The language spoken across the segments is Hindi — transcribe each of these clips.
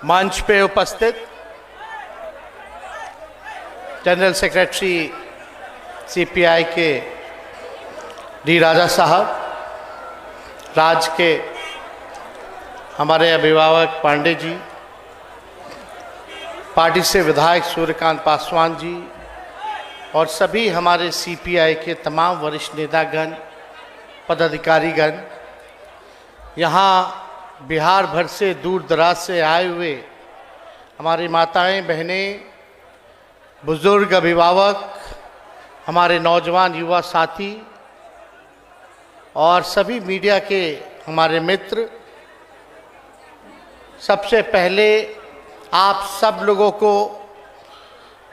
मंच पे उपस्थित जनरल सेक्रेटरी सीपीआई के डी राजा साहब, राज्य के हमारे अभिभावक पांडे जी, पार्टी से विधायक सूर्यकांत पासवान जी और सभी हमारे सीपीआई के तमाम वरिष्ठ नेतागण, पदाधिकारीगण, यहाँ बिहार भर से दूर दराज से आए हुए हमारी माताएं, बहनें, बुजुर्ग, अभिभावक, हमारे नौजवान युवा साथी और सभी मीडिया के हमारे मित्र, सबसे पहले आप सब लोगों को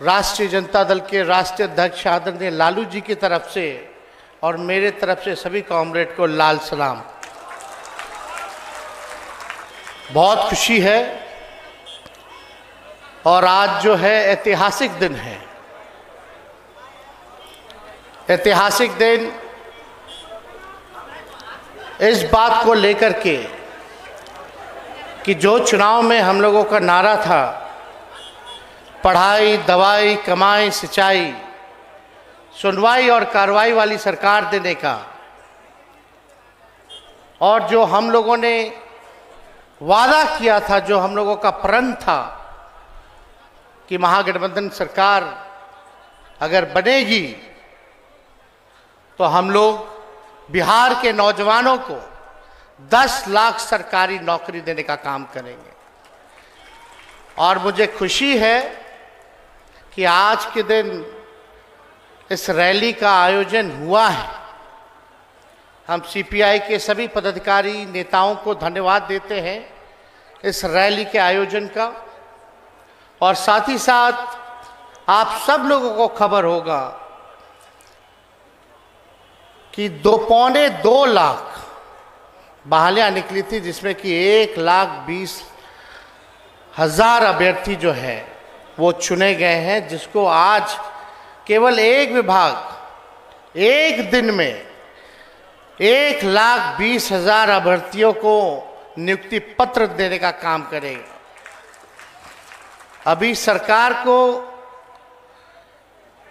राष्ट्रीय जनता दल के राष्ट्रीय अध्यक्ष आदरणीय लालू जी की तरफ से और मेरे तरफ से सभी कॉमरेड को लाल सलाम। बहुत खुशी है और आज जो है ऐतिहासिक दिन है। ऐतिहासिक दिन इस बात को लेकर के कि जो चुनाव में हम लोगों का नारा था, पढ़ाई, दवाई, कमाई, सिंचाई, सुनवाई और कार्रवाई वाली सरकार देने का, और जो हम लोगों ने वादा किया था, जो हम लोगों का प्रण था कि महागठबंधन सरकार अगर बनेगी तो हम लोग बिहार के नौजवानों को 10 लाख सरकारी नौकरी देने का काम करेंगे। और मुझे खुशी है कि आज के दिन इस रैली का आयोजन हुआ है। हम सीपीआई के सभी पदाधिकारी, नेताओं को धन्यवाद देते हैं इस रैली के आयोजन का। और साथ ही साथ आप सब लोगों को खबर होगा कि 2.25 लाख बहालियां निकली थी, जिसमें कि 1,20,000 अभ्यर्थी जो है वो चुने गए हैं, जिसको आज केवल एक विभाग एक दिन में 1,20,000 अभ्यर्थियों को नियुक्ति पत्र देने का काम करेगा। अभी सरकार को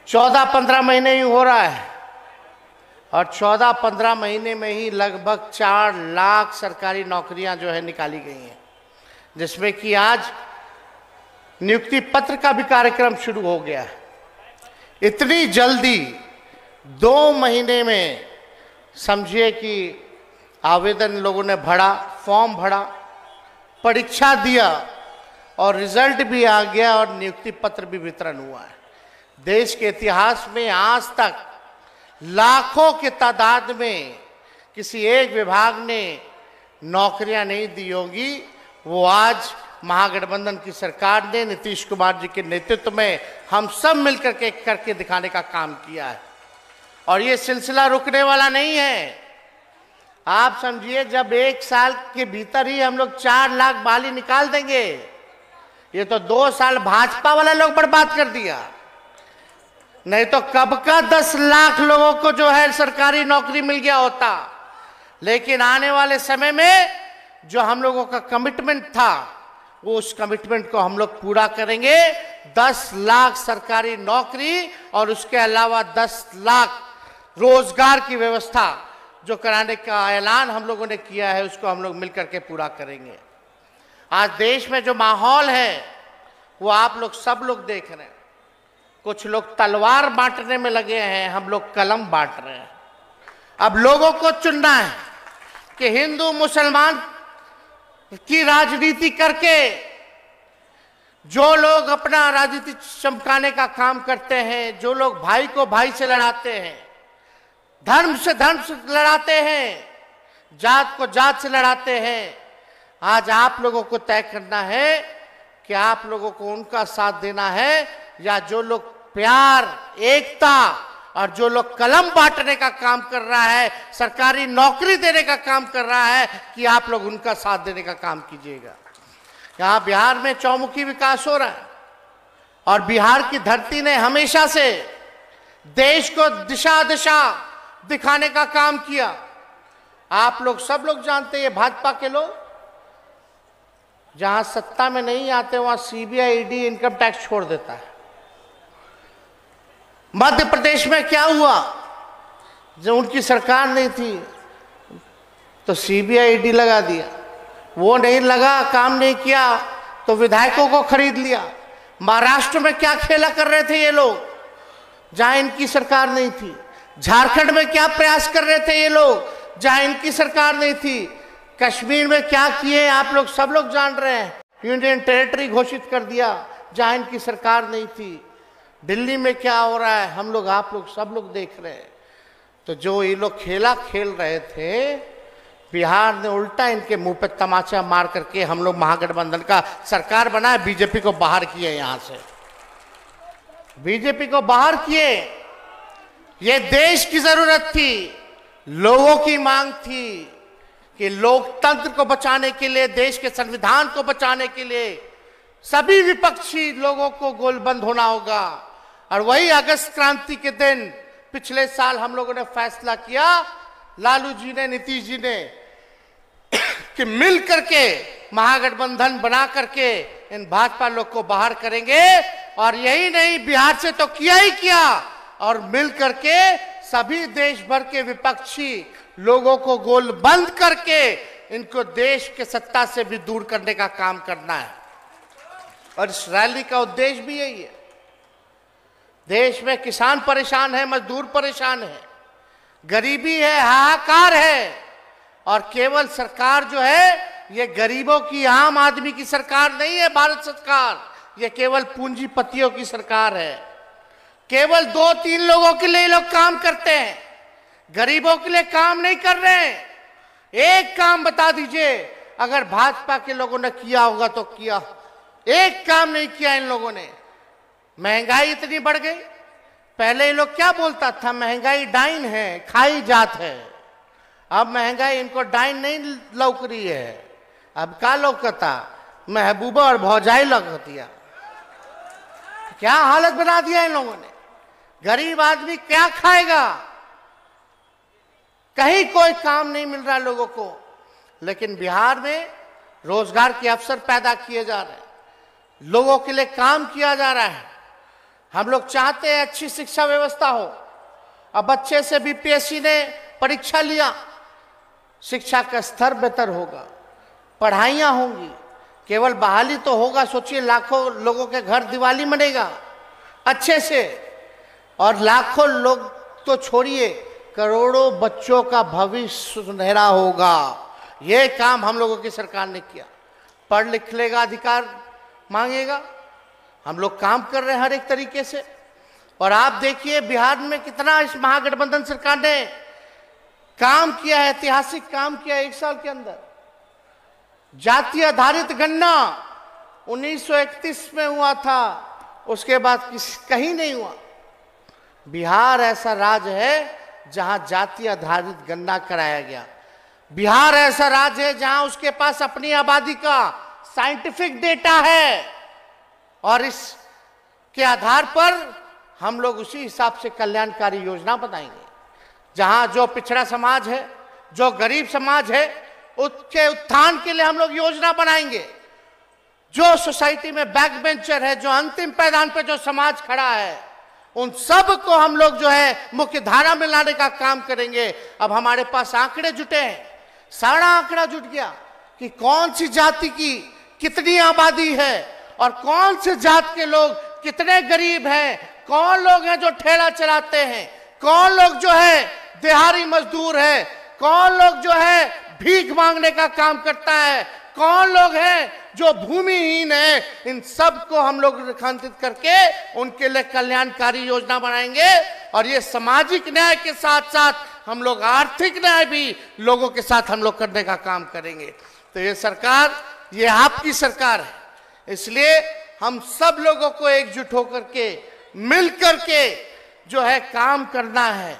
14-15 महीने ही हो रहा है और 14-15 महीने में ही लगभग 4 लाख सरकारी नौकरियां जो है निकाली गई हैं, जिसमें कि आज नियुक्ति पत्र का भी कार्यक्रम शुरू हो गया है। इतनी जल्दी 2 महीने में समझिए कि आवेदन लोगों ने भरा, फॉर्म भरा, परीक्षा दिया और रिजल्ट भी आ गया और नियुक्ति पत्र भी वितरण हुआ है। देश के इतिहास में आज तक लाखों की तादाद में किसी एक विभाग ने नौकरियां नहीं दी होंगी। वो आज महागठबंधन की सरकार ने नीतीश कुमार जी के नेतृत्व में हम सब मिलकर के करके दिखाने का काम किया है। और ये सिलसिला रुकने वाला नहीं है। आप समझिए, जब 1 साल के भीतर ही हम लोग 4 लाख बहाली निकाल देंगे, ये तो 2 साल भाजपा वाले लोग बर्बाद कर दिया। नहीं तो कब का 10 लाख लोगों को जो है सरकारी नौकरी मिल गया होता। लेकिन आने वाले समय में जो हम लोगों का कमिटमेंट था, वो उस कमिटमेंट को हम लोग पूरा करेंगे। 10 लाख सरकारी नौकरी और उसके अलावा 10 लाख रोजगार की व्यवस्था जो कराने का ऐलान हम लोगों ने किया है, उसको हम लोग मिलकर के पूरा करेंगे। आज देश में जो माहौल है वो आप लोग सब लोग देख रहे हैं। कुछ लोग तलवार बांटने में लगे हैं, हम लोग कलम बांट रहे हैं। अब लोगों को चुनना है कि हिंदू मुसलमान की राजनीति करके जो लोग अपना राजनीति चमकाने का काम करते हैं, जो लोग भाई को भाई से लड़ाते हैं, धर्म से लड़ाते हैं, जात को जात से लड़ाते हैं, आज आप लोगों को तय करना है कि आप लोगों को उनका साथ देना है या जो लोग प्यार, एकता और जो लोग कलम बांटने का काम कर रहा है, सरकारी नौकरी देने का काम कर रहा है, कि आप लोग उनका साथ देने का काम कीजिएगा। यहाँ बिहार में चौमुखी विकास हो रहा है और बिहार की धरती ने हमेशा से देश को दिशा दिखाने का काम किया। आप लोग सब लोग जानते हैं, भाजपा के लोग जहां सत्ता में नहीं आते वहां सीबीआई, ईडी, इनकम टैक्स छोड़ देता है। मध्य प्रदेश में क्या हुआ? जब उनकी सरकार नहीं थी तो सीबीआई, ईडी लगा दिया, वो नहीं लगा, काम नहीं किया तो विधायकों को खरीद लिया। महाराष्ट्र में क्या खेला कर रहे थे ये लोग जहां इनकी सरकार नहीं थी? झारखंड में क्या प्रयास कर रहे थे ये लोग जहां इनकी सरकार नहीं थी? कश्मीर में क्या किए आप लोग सब लोग जान रहे हैं, यूनियन टेरिटरी घोषित कर दिया जहां इनकी सरकार नहीं थी। दिल्ली में क्या हो रहा है हम लोग, आप लोग सब लोग देख रहे हैं। तो जो ये लोग खेला खेल रहे थे, बिहार ने उल्टा इनके मुंह पे तमाचा मार करके हम लोग महागठबंधन का सरकार बनाया, बीजेपी को बाहर किए, यहां से बीजेपी को बाहर किए। ये देश की जरूरत थी, लोगों की मांग थी कि लोकतंत्र को बचाने के लिए, देश के संविधान को बचाने के लिए सभी विपक्षी लोगों को गोलबंद होना होगा। और वही अगस्त क्रांति के दिन पिछले साल हम लोगों ने फैसला किया, लालू जी ने, नीतीश जी ने, कि मिल करके महागठबंधन बना करके इन भाजपा लोग को बाहर करेंगे। और यही नहीं, बिहार से तो किया ही किया, और मिल करके सभी देश भर के विपक्षी लोगों को गोल बंद करके इनको देश के सत्ता से भी दूर करने का काम करना है। और इस रैली का उद्देश्य भी यही है। देश में किसान परेशान है, मजदूर परेशान है, गरीबी है, हाहाकार है, और केवल सरकार जो है ये गरीबों की, आम आदमी की सरकार नहीं है भारत सरकार, ये केवल पूंजीपतियों की सरकार है। केवल 2-3 लोगों के लिए लोग काम करते हैं, गरीबों के लिए काम नहीं कर रहे हैं। एक काम बता दीजिए अगर भाजपा के लोगों ने किया होगा तो किया, एक काम नहीं किया इन लोगों ने। महंगाई इतनी बढ़ गई, पहले ये लोग क्या बोलता था, महंगाई डाइन है, खाई जात है। अब महंगाई इनको डाइन नहीं लौक रही है, अब क्या लौकता, महबूबा और भौजाई लौकतिया। क्या हालत बना दिया इन लोगों ने, गरीब आदमी क्या खाएगा? कहीं कोई काम नहीं मिल रहा लोगों को। लेकिन बिहार में रोजगार के अवसर पैदा किए जा रहे हैं, लोगों के लिए काम किया जा रहा है। हम लोग चाहते हैं अच्छी शिक्षा व्यवस्था हो। अब बच्चे से बीपीएससी ने परीक्षा लिया, शिक्षा का स्तर बेहतर होगा, पढ़ाइयाँ होंगी, केवल बहाली तो होगा, सोचिए लाखों लोगों के घर दिवाली मनेगा अच्छे से, और लाखों लोग तो छोड़िए, करोड़ों बच्चों का भविष्य सुनहरा होगा। ये काम हम लोगों की सरकार ने किया। पढ़ लिख लेगा, अधिकार मांगेगा, हम लोग काम कर रहे हैं हर एक तरीके से। और आप देखिए बिहार में कितना इस महागठबंधन सरकार ने काम किया है, ऐतिहासिक काम किया है 1 साल के अंदर। जाति आधारित गणना 1931 में हुआ था, उसके बाद कहीं नहीं हुआ। बिहार ऐसा राज्य है जहां जाति आधारित गणना कराया गया। बिहार ऐसा राज्य है जहां उसके पास अपनी आबादी का साइंटिफिक डेटा है, और इसके आधार पर हम लोग उसी हिसाब से कल्याणकारी योजना बनाएंगे। जहां जो पिछड़ा समाज है, जो गरीब समाज है, उसके उत्थान के लिए हम लोग योजना बनाएंगे। जो सोसाइटी में बैक बेंचर है, जो अंतिम पायदान पे जो समाज खड़ा है, उन सब को हम लोग जो है मुख्य धारा में लाने का काम करेंगे। अब हमारे पास आंकड़े जुटे हैं, सारा आंकड़ा जुट गया कि कौन सी जाति की कितनी आबादी है, और कौन से जात के लोग कितने गरीब हैं, कौन लोग हैं जो ठेला चलाते हैं, कौन लोग जो है दिहाड़ी मजदूर है, कौन लोग जो है भीख मांगने का काम करता है, कौन लोग हैं जो भूमिहीन है। इन सब को हम लोग रेखांकित करके उनके लिए कल्याणकारी योजना बनाएंगे। और ये सामाजिक न्याय के साथ साथ हम लोग आर्थिक न्याय भी लोगों के साथ हम लोग करने का काम करेंगे। तो ये सरकार, ये आपकी सरकार है, इसलिए हम सब लोगों को एकजुट होकर के मिल करके जो है काम करना है,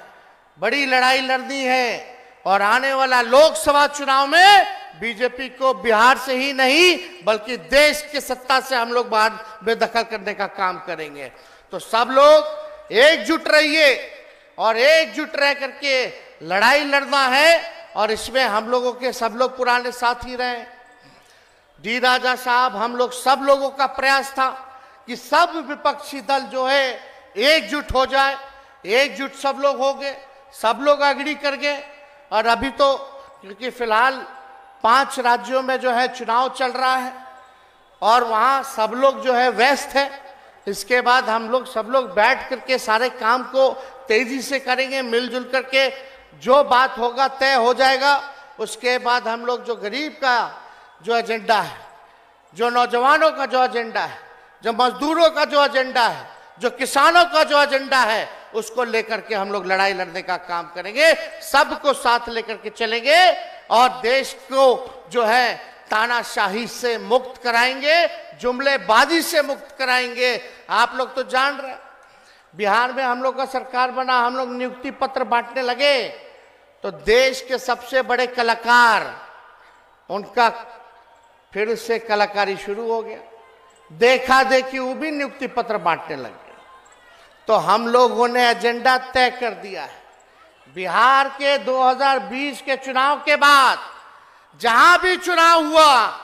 बड़ी लड़ाई लड़नी है। और आने वाला लोकसभा चुनाव में बीजेपी को बिहार से ही नहीं बल्कि देश के सत्ता से हम लोग बाहर बेदखल करने का काम करेंगे। तो सब लोग एकजुट रहिए और एकजुट रह करके लड़ाई लड़ना है। और इसमें हम लोगों के सब लोग पुराने साथी रहे, डी राजा साहब, हम लोग सब लोगों का प्रयास था कि सब विपक्षी दल जो है एकजुट हो जाए। एकजुट सब लोग हो गए, सब लोग एग्री कर गए। और अभी तो क्योंकि फिलहाल 5 राज्यों में जो है चुनाव चल रहा है और वहाँ सब लोग जो है व्यस्त है। इसके बाद हम लोग सब लोग बैठ करके सारे काम को तेजी से करेंगे, मिलजुल करके जो बात होगा तय हो जाएगा। उसके बाद हम लोग जो गरीब का जो एजेंडा है, जो नौजवानों का जो एजेंडा है, जो मजदूरों का जो एजेंडा है, जो किसानों का जो एजेंडा है, उसको लेकर के हम लोग लड़ाई लड़ने का काम करेंगे। सबको साथ लेकर के चलेंगे और देश को जो है तानाशाही से मुक्त कराएंगे, जुमलेबाजी से मुक्त कराएंगे। आप लोग तो जान रहे, बिहार में हम लोग का सरकार बना, हम लोग नियुक्ति पत्र बांटने लगे तो देश के सबसे बड़े कलाकार, उनका फिर से कलाकारी शुरू हो गया। देखा देखी वो भी नियुक्ति पत्र बांटने लगे। तो हम लोगों ने एजेंडा तय कर दिया है। बिहार के 2020 के चुनाव के बाद जहां भी चुनाव हुआ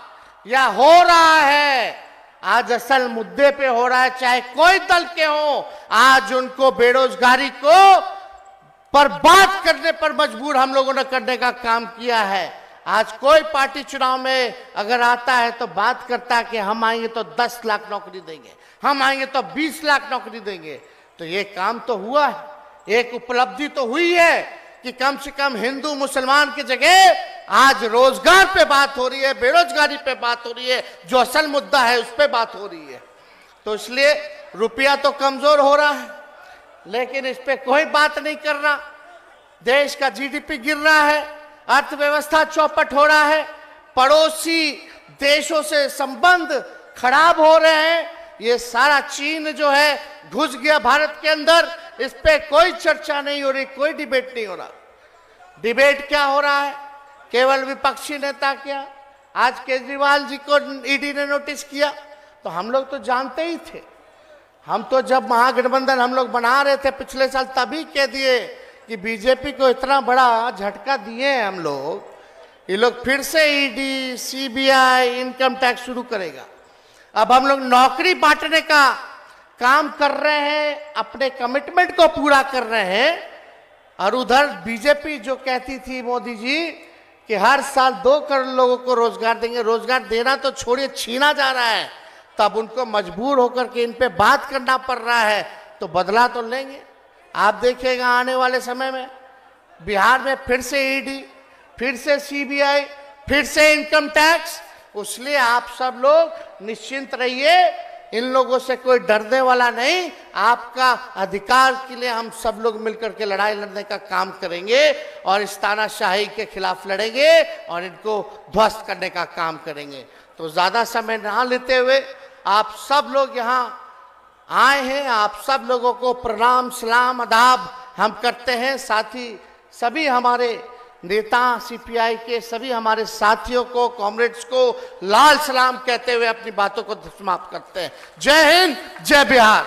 या हो रहा है, आज असल मुद्दे पे हो रहा है, चाहे कोई दल के हो, आज उनको बेरोजगारी को बर्बाद करने पर मजबूर हम लोगों ने करने का काम किया है। आज कोई पार्टी चुनाव में अगर आता है तो बात करता है कि हम आएंगे तो 10 लाख नौकरी देंगे, हम आएंगे तो 20 लाख नौकरी देंगे। तो ये काम तो हुआ है, एक उपलब्धि तो हुई है कि कम से कम हिंदू मुसलमान की जगह आज रोजगार पे बात हो रही है, बेरोजगारी पे बात हो रही है, जो असल मुद्दा है उस पे बात हो रही है। तो इसलिए रुपया तो कमजोर हो रहा है, लेकिन इस पे कोई बात नहीं कर रहा। देश का जीडीपी गिर रहा है, अर्थव्यवस्था चौपट हो रहा है, पड़ोसी देशों से संबंध खराब हो रहे हैं। ये सारा चीन जो है घुस गया भारत के अंदर, इस पे कोई चर्चा नहीं हो रही, कोई डिबेट नहीं हो रहा। डिबेट क्या हो रहा है? केवल विपक्षी नेता क्या, आज केजरीवाल जी को ईडी ने नोटिस किया तो हम लोग तो जानते ही थे। हम तो जब महागठबंधन हम लोग बना रहे थे पिछले साल, तभी कह दिए कि बीजेपी को इतना बड़ा झटका दिए हैं हम लोग, ये लोग फिर से ईडी, सीबीआई, इनकम टैक्स शुरू करेगा। अब हम लोग नौकरी बांटने का काम कर रहे हैं, अपने कमिटमेंट को पूरा कर रहे हैं। और उधर बीजेपी जो कहती थी मोदी जी कि हर साल 2 करोड़ लोगों को रोजगार देंगे, रोजगार देना तो छोड़िए, छीना जा रहा है, तब उनको मजबूर होकर के इन पे बात करना पड़ रहा है। तो बदला तो लेंगे। आप देखिएगा आने वाले समय में बिहार में फिर से ईडी, फिर से सीबीआई, फिर से इनकम टैक्स। इसलिए आप सब लोग निश्चिंत रहिए, इन लोगों से कोई डरने वाला नहीं। आपका अधिकार के लिए हम सब लोग मिलकर के लड़ाई लड़ने का काम करेंगे और इस तानाशाही के खिलाफ लड़ेंगे और इनको ध्वस्त करने का काम करेंगे। तो ज्यादा समय ना लेते हुए आप सब लोग यहाँ आए हैं, आप सब लोगों को प्रणाम, सलाम, आदाब हम करते हैं। साथ ही सभी हमारे नेता सीपीआई के सभी हमारे साथियों को, कॉमरेड्स को लाल सलाम कहते हुए अपनी बातों को समाप्त करते हैं। जय हिंद, जय बिहार।